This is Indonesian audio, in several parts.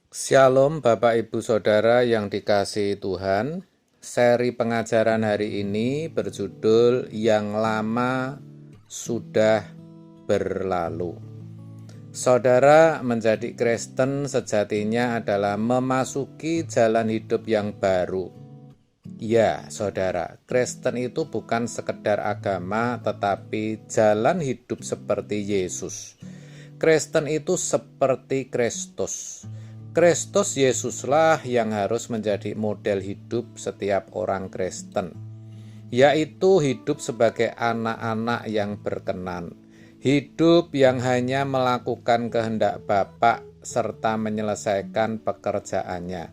Shalom Bapak Ibu Saudara yang dikasihi Tuhan. Seri pengajaran hari ini berjudul Yang Lama Sudah Berlalu. Saudara, menjadi Kristen sejatinya adalah memasuki jalan hidup yang baru. Ya, saudara, Kristen itu bukan sekedar agama, tetapi jalan hidup seperti Yesus. Kristen itu seperti Kristus. Kristus Yesuslah yang harus menjadi model hidup setiap orang Kristen, yaitu hidup sebagai anak-anak yang berkenan, hidup yang hanya melakukan kehendak Bapa serta menyelesaikan pekerjaannya.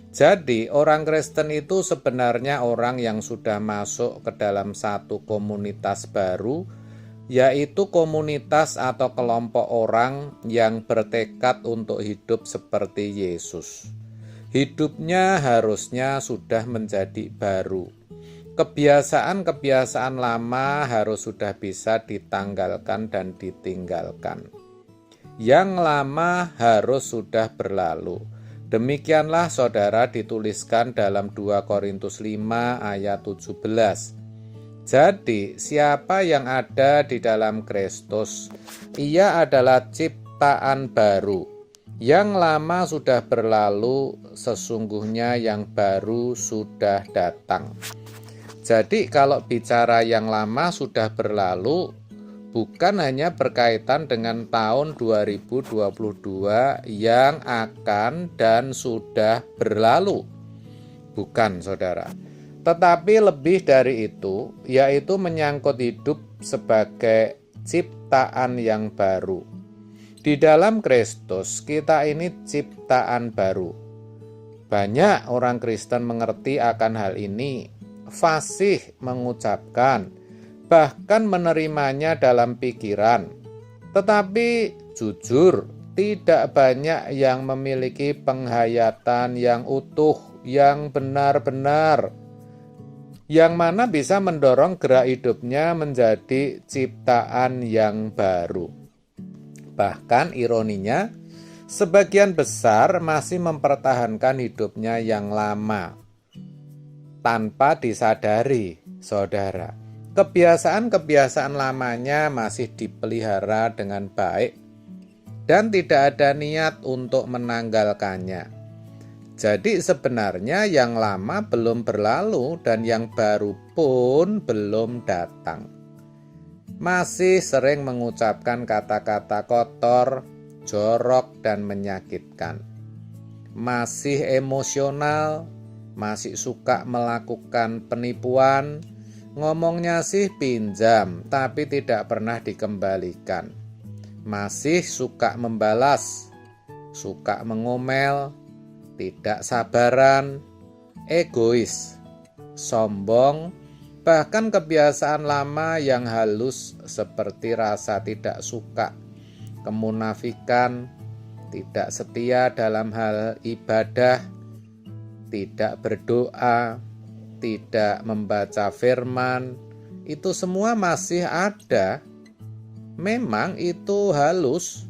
Jadi, orang Kristen itu sebenarnya orang yang sudah masuk ke dalam satu komunitas baru, yaitu komunitas atau kelompok orang yang bertekad untuk hidup seperti Yesus. Hidupnya harusnya sudah menjadi baru. Kebiasaan-kebiasaan lama harus sudah bisa ditanggalkan dan ditinggalkan. Yang lama harus sudah berlalu. Demikianlah saudara dituliskan dalam 2 Korintus 5 ayat 17. Jadi, siapa yang ada di dalam Kristus, ia adalah ciptaan baru. Yang lama sudah berlalu, sesungguhnya yang baru sudah datang. Jadi, kalau bicara yang lama sudah berlalu, bukan hanya berkaitan dengan tahun 2022 yang akan dan sudah berlalu. Bukan, saudara. Tetapi lebih dari itu, yaitu menyangkut hidup sebagai ciptaan yang baru. Di dalam Kristus, kita ini ciptaan baru. Banyak orang Kristen mengerti akan hal ini, fasih mengucapkan, bahkan menerimanya dalam pikiran. Tetapi jujur, tidak banyak yang memiliki penghayatan yang utuh, yang benar-benar, yang mana bisa mendorong gerak hidupnya menjadi ciptaan yang baru. Bahkan ironinya, sebagian besar masih mempertahankan hidupnya yang lama tanpa disadari, saudara. Kebiasaan-kebiasaan lamanya masih dipelihara dengan baik dan tidak ada niat untuk menanggalkannya. Jadi sebenarnya yang lama belum berlalu dan yang baru pun belum datang. Masih sering mengucapkan kata-kata kotor, jorok, dan menyakitkan. Masih emosional, masih suka melakukan penipuan, ngomongnya sih pinjam tapi tidak pernah dikembalikan. Masih suka membalas, suka mengomel, tidak sabaran, egois, sombong, bahkan kebiasaan lama yang halus seperti rasa tidak suka, kemunafikan, tidak setia dalam hal ibadah, tidak berdoa, tidak membaca firman, itu semua masih ada. Memang itu halus,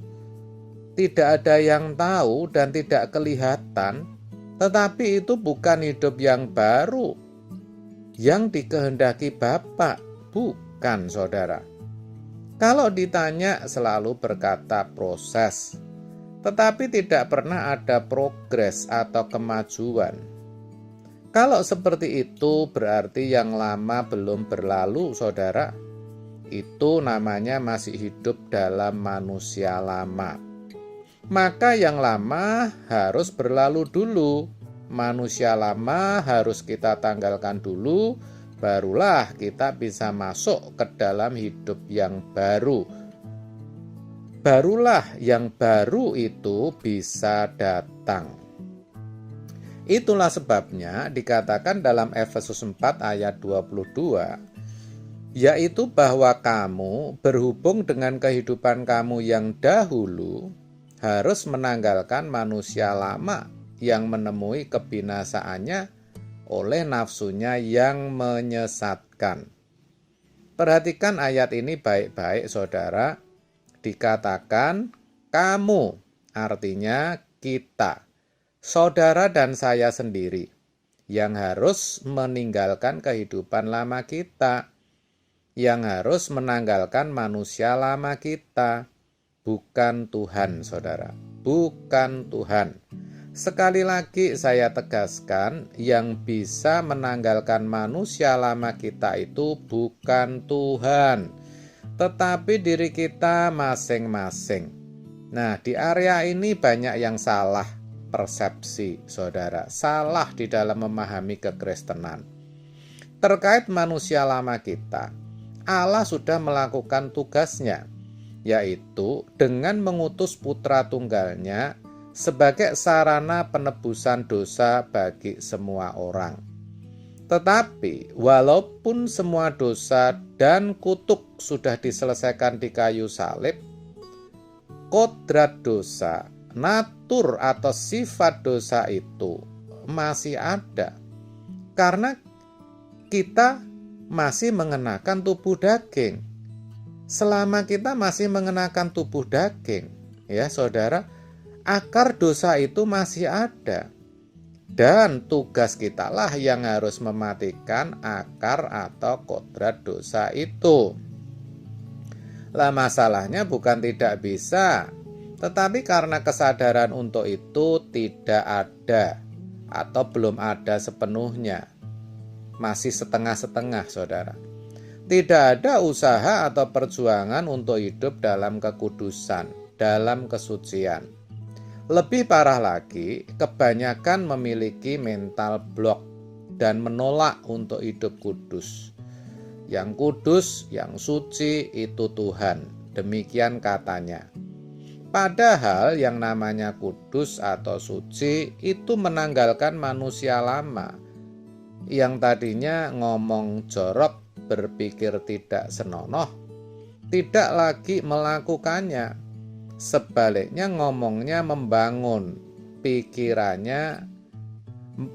tidak ada yang tahu dan tidak kelihatan, tetapi itu bukan hidup yang baru, yang dikehendaki Bapa, bukan, saudara. Kalau ditanya selalu berkata proses, tetapi tidak pernah ada progres atau kemajuan. Kalau seperti itu berarti yang lama belum berlalu, saudara. Itu namanya masih hidup dalam manusia lama. Maka yang lama harus berlalu dulu. Manusia lama harus kita tanggalkan dulu, barulah kita bisa masuk ke dalam hidup yang baru. Barulah yang baru itu bisa datang. Itulah sebabnya dikatakan dalam Efesus 4 ayat 22, yaitu bahwa kamu berhubung dengan kehidupan kamu yang dahulu harus menanggalkan manusia lama yang menemui kebinasaannya oleh nafsunya yang menyesatkan. Perhatikan ayat ini baik-baik, saudara. Dikatakan kamu, artinya kita. saudara dan saya sendiri yang harus meninggalkan kehidupan lama kita, yang harus menanggalkan manusia lama kita, bukan Tuhan, saudara, bukan Tuhan. Sekali lagi saya tegaskan, yang bisa menanggalkan manusia lama kita itu bukan Tuhan, tetapi diri kita masing-masing. Nah, di area ini banyak yang salah persepsi, saudara, salah di dalam memahami kekristenan. Terkait manusia lama kita, Allah sudah melakukan tugasnya, yaitu dengan mengutus putra tunggalnya sebagai sarana penebusan dosa bagi semua orang. Tetapi walaupun semua dosa dan kutuk sudah diselesaikan di kayu salib, kodrat dosa, natur atau sifat dosa itu masih ada, karena kita masih mengenakan tubuh daging. Selama kita masih mengenakan tubuh daging, ya saudara, akar dosa itu masih ada. Dan tugas kitalah yang harus mematikan akar atau kodrat dosa itu. Lah, masalahnya bukan tidak bisa, tetapi karena kesadaran untuk itu tidak ada atau belum ada sepenuhnya. Masih setengah-setengah, saudara. Tidak ada usaha atau perjuangan untuk hidup dalam kekudusan, dalam kesucian. Lebih parah lagi, kebanyakan memiliki mental block dan menolak untuk hidup kudus. Yang kudus, yang suci itu Tuhan, demikian katanya. Padahal yang namanya kudus atau suci itu menanggalkan manusia lama, yang tadinya ngomong jorok, berpikir tidak senonoh, tidak lagi melakukannya. Sebaliknya ngomongnya membangun, pikirannya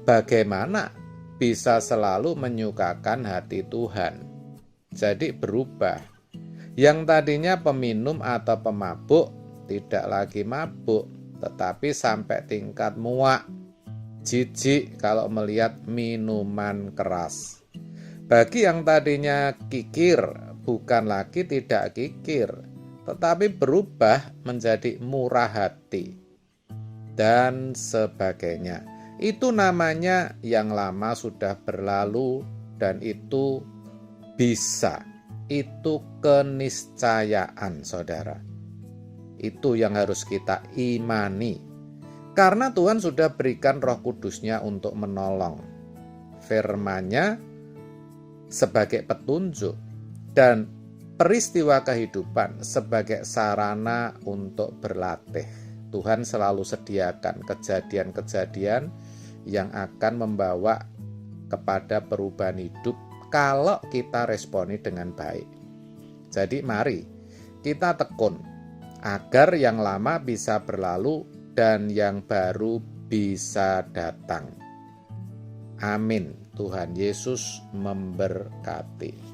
bagaimana bisa selalu menyukakan hati Tuhan. Jadi berubah. Yang tadinya peminum atau pemabuk tidak lagi mabuk, tetapi sampai tingkat muak, jijik kalau melihat minuman keras. Bagi yang tadinya kikir, bukan lagi tidak kikir, tetapi berubah menjadi murah hati dan sebagainya. Itu namanya yang lama sudah berlalu, dan itu bisa, itu keniscayaan, saudara. Itu yang harus kita imani, karena Tuhan sudah berikan Roh Kudus-Nya untuk menolong. Firman-Nya sebagai petunjuk dan peristiwa kehidupan sebagai sarana untuk berlatih. Tuhan selalu sediakan kejadian-kejadian yang akan membawa kepada perubahan hidup kalau kita responi dengan baik. Jadi mari kita tekun agar yang lama bisa berlalu dan yang baru bisa datang. Amin. Tuhan Yesus memberkati.